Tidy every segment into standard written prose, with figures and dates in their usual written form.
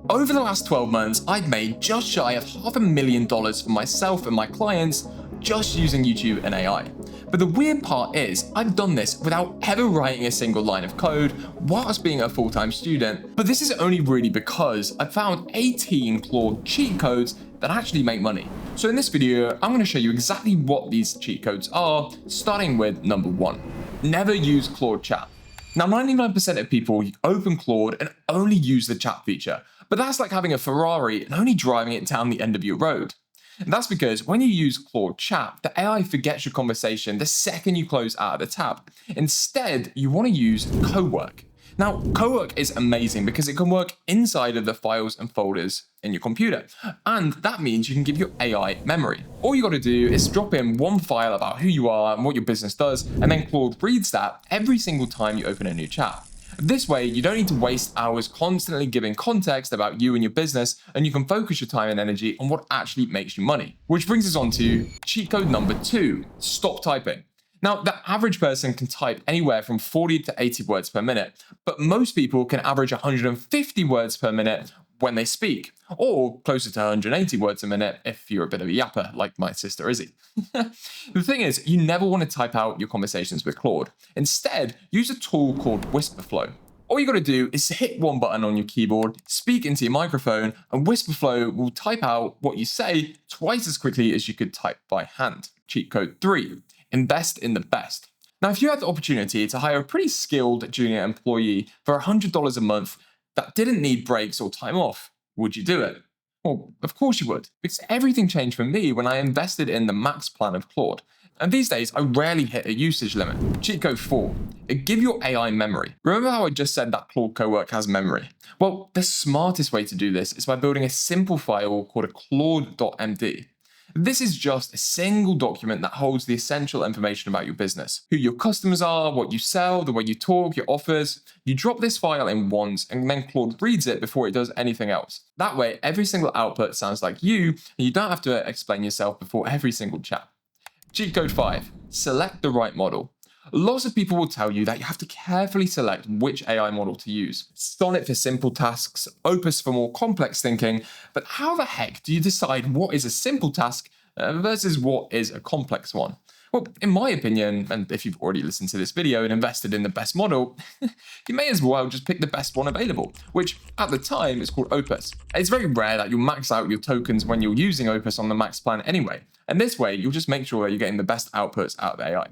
Over the last 12 months, I've made just shy of $500,000 for myself and my clients just using YouTube and AI. But the weird part is, I've done this without ever writing a single line of code whilst being a full-time student. But this is only really because I've found 18 Claude cheat codes that actually make money. So in this video, I'm going to show you exactly what these cheat codes are, starting with number 1. Never use Claude Chat. Now, 99% of people open Claude and only use the chat feature, but that's like having a Ferrari and only driving it down the end of your road. And that's because when you use Claude Chat, the AI forgets your conversation the second you close out of the tab. Instead, you want to use Cowork. Now, Cowork is amazing because it can work inside of the files and folders in your computer. And that means you can give your AI memory. All you got to do is drop in one file about who you are and what your business does, and then Claude reads that every single time you open a new chat. This way, you don't need to waste hours constantly giving context about you and your business, and you can focus your time and energy on what actually makes you money. Which brings us on to cheat code number 2, stop typing. Now, the average person can type anywhere from 40 to 80 words per minute, but most people can average 150 words per minute when they speak, or closer to 180 words a minute if you're a bit of a yapper, like my sister Izzy. The thing is, you never want to type out your conversations with Claude. Instead, use a tool called Whisperflow. All you got to do is hit one button on your keyboard, speak into your microphone, and Whisperflow will type out what you say twice as quickly as you could type by hand. Cheat code 3. Invest in the best. Now, if you had the opportunity to hire a pretty skilled junior employee for $100 a month that didn't need breaks or time off, would you do it? Well, of course you would, because everything changed for me when I invested in the max plan of Claude. And these days, I rarely hit a usage limit. Cheat code 4. Give your AI memory. Remember how I just said that Claude Cowork has memory? Well, the smartest way to do this is by building a simple file called a claude.md. This is just a single document that holds the essential information about your business. Who your customers are, what you sell, the way you talk, your offers. You drop this file in once and then Claude reads it before it does anything else. That way, every single output sounds like you, and you don't have to explain yourself before every single chat. Cheat code 5. Select the right model. Lots of people will tell you that you have to carefully select which AI model to use. Sonnet for simple tasks, Opus for more complex thinking, but how the heck do you decide what is a simple task versus what is a complex one? Well, in my opinion, and if you've already listened to this video and invested in the best model, you may as well just pick the best one available, which at the time is called Opus. It's very rare that you'll max out your tokens when you're using Opus on the max plan anyway, and this way you'll just make sure that you're getting the best outputs out of AI.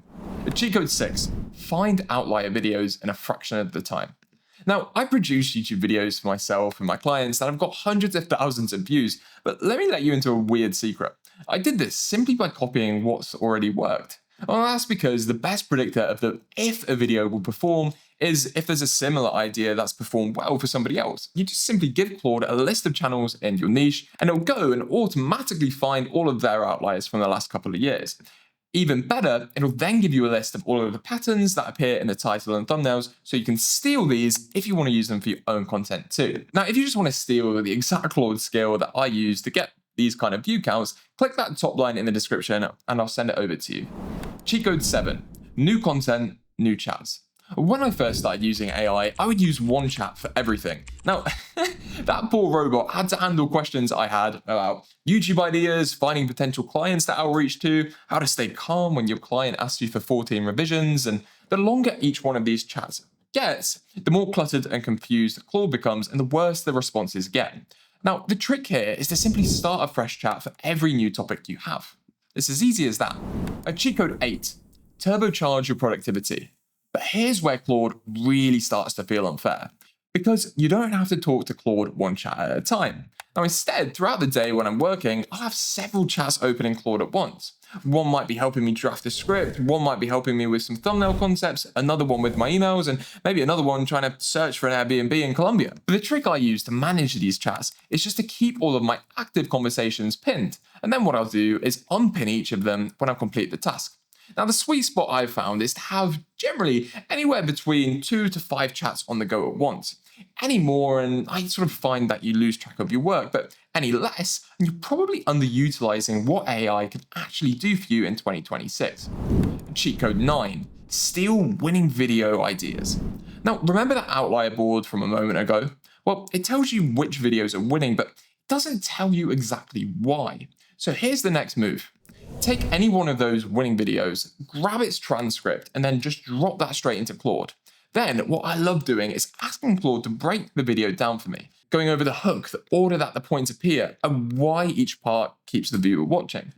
Cheat code 6. Find outlier videos in a fraction of the time. Now, I produce YouTube videos for myself and my clients that have got hundreds of thousands of views, but let me let you into a weird secret. I did this simply by copying what's already worked. Well, that's because the best predictor of if a video will perform is if there's a similar idea that's performed well for somebody else. You just simply give Claude a list of channels in your niche, and it'll go and automatically find all of their outliers from the last couple of years. Even better, it'll then give you a list of all of the patterns that appear in the title and thumbnails, so you can steal these if you want to use them for your own content too. Now, if you just want to steal the exact Claude skill that I use to get these kind of view counts, click that top line in the description and I'll send it over to you. Cheat code 7. New content, new chats. When I first started using AI, I would use one chat for everything. Now, that poor robot had to handle questions I had about YouTube ideas, finding potential clients to outreach to, how to stay calm when your client asks you for 14 revisions, and the longer each one of these chats gets, the more cluttered and confused Claude becomes and the worse the responses get. Now, the trick here is to simply start a fresh chat for every new topic you have. It's as easy as that. Cheat code 8. Turbocharge your productivity. But here's where Claude really starts to feel unfair, because you don't have to talk to Claude one chat at a time. Now instead, throughout the day when I'm working, I'll have several chats open in Claude at once. One might be helping me draft a script, one might be helping me with some thumbnail concepts, another one with my emails, and maybe another one trying to search for an Airbnb in Colombia. But the trick I use to manage these chats is just to keep all of my active conversations pinned, and then what I'll do is unpin each of them when I complete the task. Now, the sweet spot I've found is to have generally anywhere between 2 to 5 chats on the go at once. Any more, and I sort of find that you lose track of your work, but any less, and you're probably underutilizing what AI can actually do for you in 2026. Cheat code 9. Steal winning video ideas. Now, remember that outlier board from a moment ago? Well, it tells you which videos are winning, but it doesn't tell you exactly why. So here's the next move. Take any one of those winning videos, grab its transcript, and then just drop that straight into Claude. Then what I love doing is asking Claude to break the video down for me, going over the hook, the order that the points appear, and why each part keeps the viewer watching.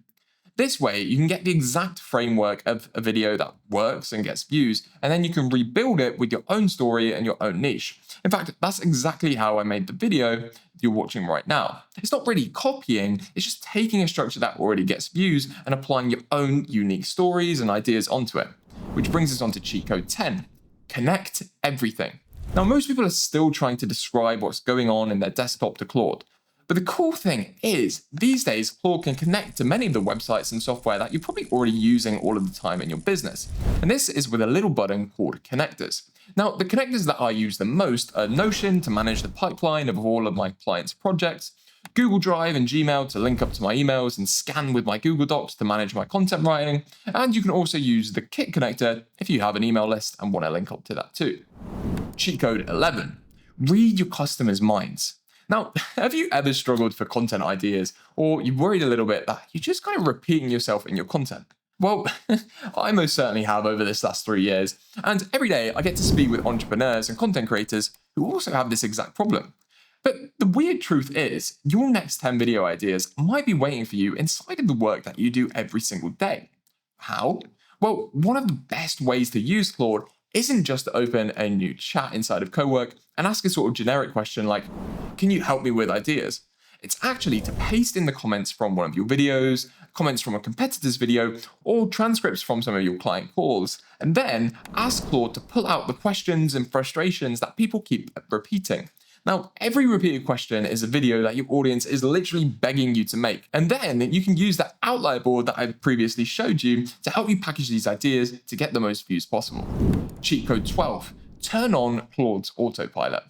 This way, you can get the exact framework of a video that works and gets views, and then you can rebuild it with your own story and your own niche. In fact, that's exactly how I made the video you're watching right now. It's not really copying, it's just taking a structure that already gets views and applying your own unique stories and ideas onto it. Which brings us on to cheat code 10. Connect everything. Now, most people are still trying to describe what's going on in their desktop to Claude. But the cool thing is, these days, Claude can connect to many of the websites and software that you're probably already using all of the time in your business. And this is with a little button called connectors. Now, the connectors that I use the most are Notion to manage the pipeline of all of my clients' projects, Google Drive and Gmail to link up to my emails and scan with my Google Docs to manage my content writing, and you can also use the Kit connector if you have an email list and want to link up to that too. Cheat code 11. Read your customers' minds. Now, have you ever struggled for content ideas, or you worried a little bit that you're just kind of repeating yourself in your content? Well, I most certainly have over this last 3 years, and every day I get to speak with entrepreneurs and content creators who also have this exact problem. But the weird truth is, your next 10 video ideas might be waiting for you inside of the work that you do every single day. How? Well, one of the best ways to use Claude isn't just to open a new chat inside of Cowork and ask a sort of generic question like, can you help me with ideas? It's actually to paste in the comments from one of your videos, comments from a competitor's video, or transcripts from some of your client calls, and then ask Claude to pull out the questions and frustrations that people keep repeating. Now, every repeated question is a video that your audience is literally begging you to make. And then you can use that outlier board that I previously showed you to help you package these ideas to get the most views possible. Cheat code 12. Turn on Claude's autopilot.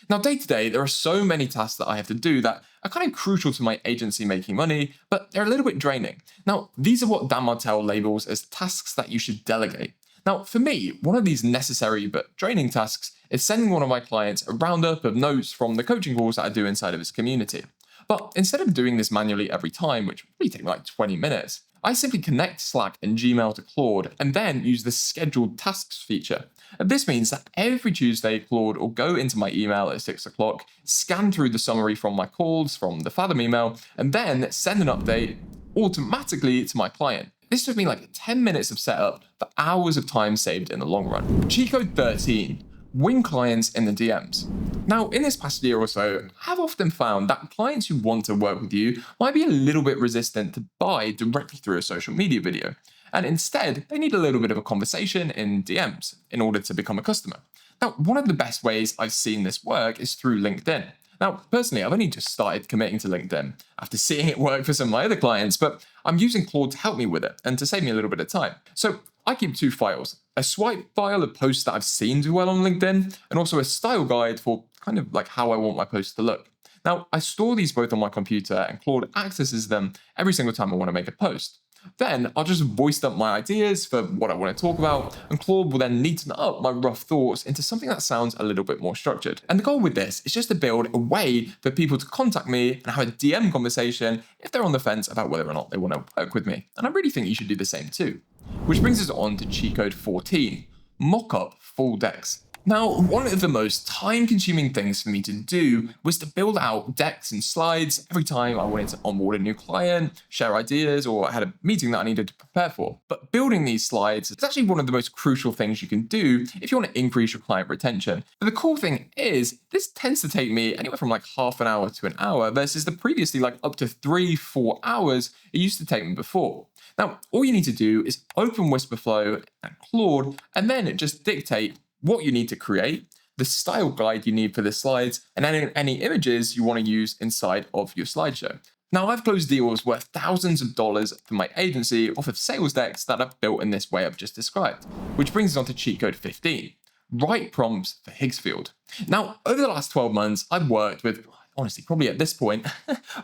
Now, day to day, there are so many tasks that I have to do that are kind of crucial to my agency making money, but they're a little bit draining. Now, these are what Dan Martell labels as tasks that you should delegate. Now, for me, one of these necessary but draining tasks is sending one of my clients a roundup of notes from the coaching calls that I do inside of his community. But instead of doing this manually every time, which would probably take like 20 minutes, I simply connect Slack and Gmail to Claude and then use the scheduled tasks feature. And this means that every Tuesday, Claude will go into my email at 6 o'clock, scan through the summary from my calls from the Fathom email, and then send an update automatically to my client. This took me like 10 minutes of setup, but hours of time saved in the long run. Cheat code 13. Win clients in the DMs. Now, in this past year or so, I've often found that clients who want to work with you might be a little bit resistant to buy directly through a social media video. And instead, they need a little bit of a conversation in DMs in order to become a customer. Now, one of the best ways I've seen this work is through LinkedIn. Now, personally, I've only just started committing to LinkedIn after seeing it work for some of my other clients, but I'm using Claude to help me with it and to save me a little bit of time. So I keep 2 files, a swipe file of posts that I've seen do well on LinkedIn, and also a style guide for kind of like how I want my posts to look. Now, I store these both on my computer and Claude accesses them every single time I want to make a post. Then I'll just voice up my ideas for what I want to talk about, and Claude will then neaten up my rough thoughts into something that sounds a little bit more structured. And the goal with this is just to build a way for people to contact me and have a DM conversation if they're on the fence about whether or not they want to work with me. And I really think you should do the same too. Which brings us on to cheat code 14, mock up full decks. Now, one of the most time-consuming things for me to do was to build out decks and slides every time I wanted to onboard a new client, share ideas, or I had a meeting that I needed to prepare for. But building these slides is actually one of the most crucial things you can do if you want to increase your client retention. But the cool thing is, this tends to take me anywhere from like half an hour to an hour versus the previously like up to 3-4 hours it used to take me before. Now, all you need to do is open Whisperflow and Claude, and then just dictate what you need to create, the style guide you need for the slides, and then any images you want to use inside of your slideshow. Now, I've closed deals worth thousands of dollars for my agency off of sales decks that I've built in this way I've just described, which brings us on to cheat code 15, write prompts for Higgsfield. Now, over the last 12 months, I've worked with, honestly, probably at this point,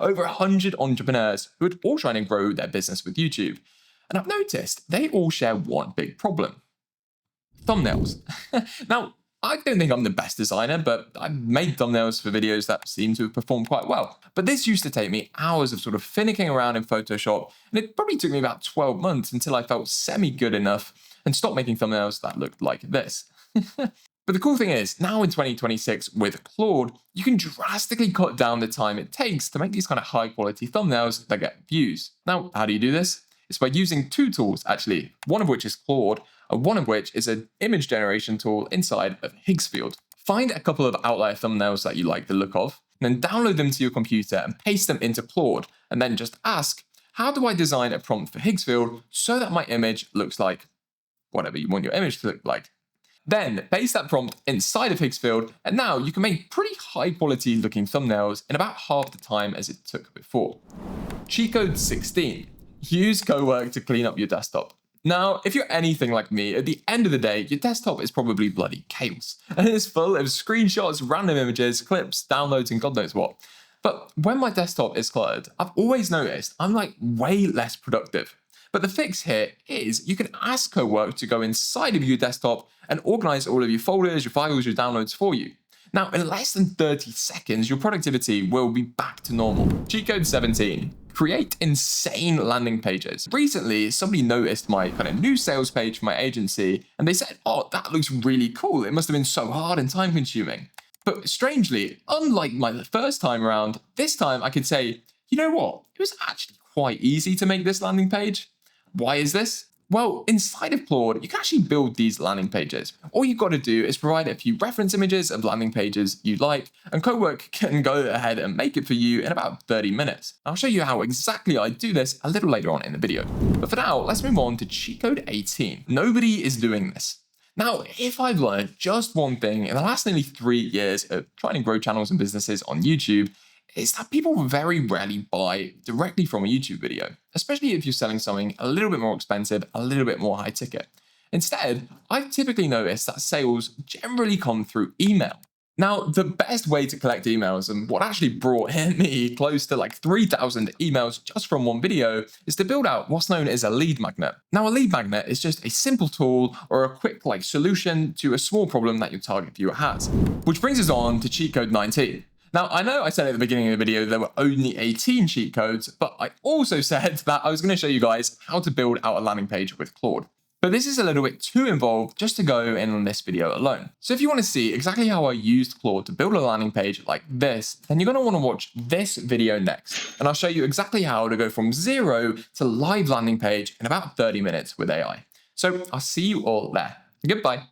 over 100 entrepreneurs who are all trying to grow their business with YouTube. And I've noticed they all share one big problem. Thumbnails. Now, I don't think I'm the best designer, but I've made thumbnails for videos that seem to have performed quite well. But this used to take me hours of sort of finicking around in Photoshop, and it probably took me about 12 months until I felt semi-good enough and stopped making thumbnails that looked like this. But the cool thing is, now in 2026 with Claude, you can drastically cut down the time it takes to make these kind of high quality thumbnails that get views. Now, how do you do this? It's by using two tools, actually, one of which is Claude, and one of which is an image generation tool inside of Higgsfield. Find a couple of outlier thumbnails that you like the look of, and then download them to your computer and paste them into Claude, and then just ask, how do I design a prompt for Higgsfield so that my image looks like whatever you want your image to look like? Then paste that prompt inside of Higgsfield, and now you can make pretty high quality looking thumbnails in about half the time as it took before. Cheat code 16. Use Cowork to clean up your desktop. Now, if you're anything like me, at the end of the day, your desktop is probably bloody chaos, and it's full of screenshots, random images, clips, downloads, and God knows what. But when my desktop is cluttered, I've always noticed I'm like way less productive. But the fix here is you can ask Cowork to go inside of your desktop and organize all of your folders, your files, your downloads for you. Now, in less than 30 seconds, your productivity will be back to normal. Cheat code 17. Create insane landing pages. Recently, somebody noticed my kind of new sales page for my agency, and they said, oh, that looks really cool. It must have been so hard and time consuming. But strangely, unlike my first time around, this time I could say, you know what? It was actually quite easy to make this landing page. Why is this? Well, inside of Claude, you can actually build these landing pages. All you've got to do is provide a few reference images of landing pages you like, and Cowork can go ahead and make it for you in about 30 minutes. I'll show you how exactly I do this a little later on in the video. But for now, let's move on to cheat code 18. Nobody is doing this. Now, if I've learned just one thing in the last nearly 3 years of trying to grow channels and businesses on YouTube, is that people very rarely buy directly from a YouTube video, especially if you're selling something a little bit more expensive, a little bit more high ticket. Instead, I've typically noticed that sales generally come through email. Now, the best way to collect emails, and what actually brought me close to like 3,000 emails just from one video, is to build out what's known as a lead magnet. Now, a lead magnet is just a simple tool or a quick solution to a small problem that your target viewer has. Which brings us on to cheat code 19. Now, I know I said at the beginning of the video there were only 18 cheat codes, but I also said that I was going to show you guys how to build out a landing page with Claude. But this is a little bit too involved just to go in on this video alone. So if you want to see exactly how I used Claude to build a landing page like this, then you're going to want to watch this video next. And I'll show you exactly how to go from 0 to live landing page in about 30 minutes with AI. So I'll see you all there. Goodbye.